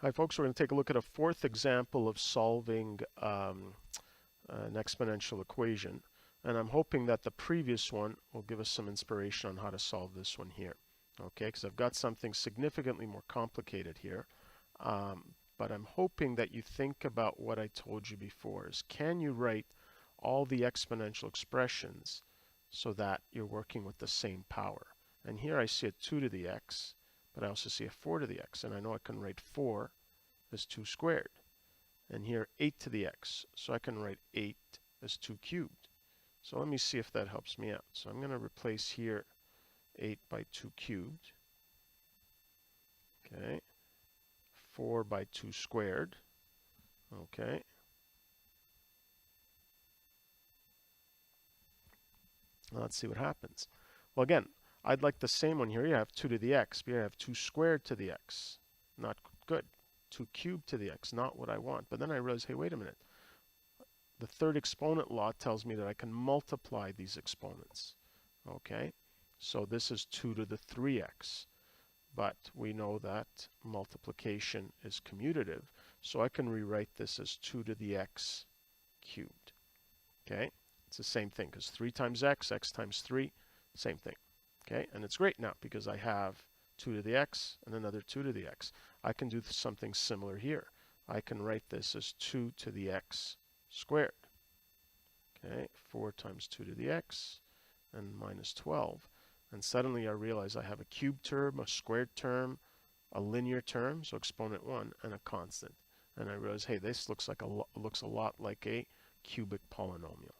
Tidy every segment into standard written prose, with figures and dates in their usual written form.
Hi folks, we're going to take a look at a fourth example of solving an exponential equation. And I'm hoping that the previous one will give us some inspiration on how to solve this one here. Okay, because I've got something significantly more complicated here. But I'm hoping that you think about what I told you before is, can you write all the exponential expressions so that you're working with the same power? And here I see a 2 to the x, but I also see a 4 to the x, and I know I can write 4 as 2 squared. And here 8 to the x, so I can write 8 as 2 cubed. So let me see if that helps me out. So I'm going to replace here 8 by 2 cubed. Okay. 4 by 2 squared. Okay. Let's see what happens. Well, again, I'd like the same one here. You have 2 to the x, but here I have 2 squared to the x. Not good. 2 cubed to the x, not what I want. But then I realize, hey, wait a minute. The third exponent law tells me that I can multiply these exponents. Okay, so this is 2 to the 3x. But we know that multiplication is commutative, so I can rewrite this as 2 to the x cubed. Okay, it's the same thing because 3 times x times 3, same thing. Okay, and it's great now because I have 2 to the x and another 2 to the x. I can do something similar here. I can write this as 2 to the x squared. Okay, 4 times 2 to the x and minus 12. And suddenly I realize I have a cubed term, a squared term, a linear term, so exponent 1, and a constant. And I realize, hey, this looks a lot like a cubic polynomial.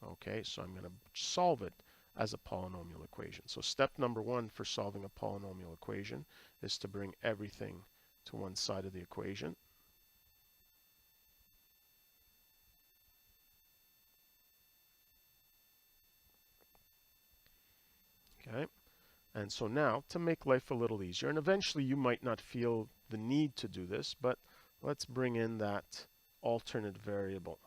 Okay, so I'm going to solve it as a polynomial equation. So step number 1 for solving a polynomial equation is to bring everything to one side of the equation. Okay, and so now to make life a little easier, and eventually you might not feel the need to do this, but let's bring in that alternate variable.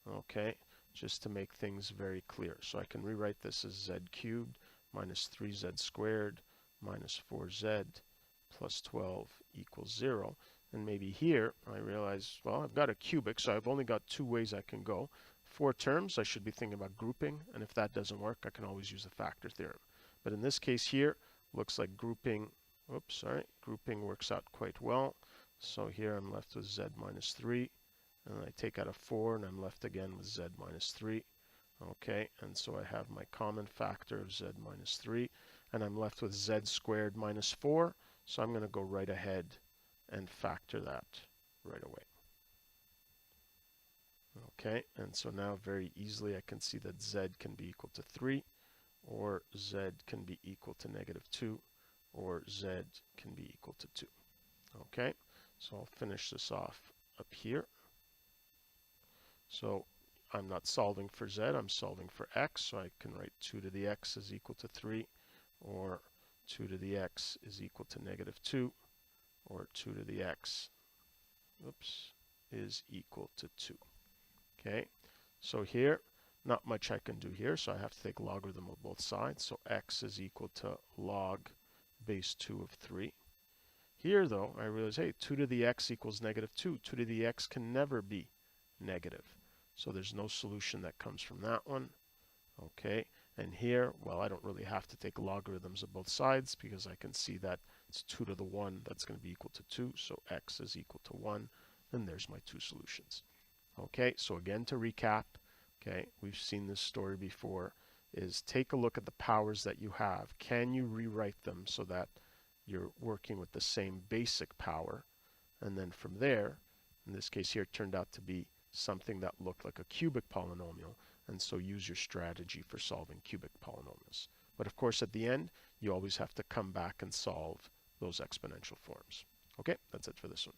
Okay, just to make things very clear. So I can rewrite this as z cubed minus 3z squared minus 4z plus 12 equals 0. And maybe here I realize, well, I've got a cubic, so I've only got 2 ways I can go. 4 terms, I should be thinking about grouping, and if that doesn't work, I can always use the factor theorem. But in this case here, looks like grouping, grouping works out quite well. So here I'm left with z minus 3, and I take out a 4, and I'm left again with z minus 3. Okay, and so I have my common factor of z minus 3, and I'm left with z squared minus 4, so I'm going to go right ahead and factor that right away. Okay, and so now very easily I can see that z can be equal to 3, or z can be equal to negative 2, or z can be equal to 2. Okay, so I'll finish this off up here. So I'm not solving for z, I'm solving for x, so I can write 2 to the x is equal to 3, or 2 to the x is equal to negative 2, or 2 to the x is equal to 2. Okay, so here, not much I can do here, so I have to take logarithm of both sides. So x is equal to log base 2 of 3. Here, though, I realize, hey, 2 to the x equals negative 2. 2 to the x can never be negative. So there's no solution that comes from that one. Okay, and here, well, I don't really have to take logarithms of both sides because I can see that it's 2 to the 1 that's going to be equal to 2. So x is equal to 1, and there's my 2 solutions. Okay, so again to recap, okay, we've seen this story before, is take a look at the powers that you have. Can you rewrite them so that you're working with the same basic power? And then from there, in this case here, it turned out to be something that looked like a cubic polynomial, and so use your strategy for solving cubic polynomials. But of course, at the end, you always have to come back and solve those exponential forms. Okay, that's it for this one.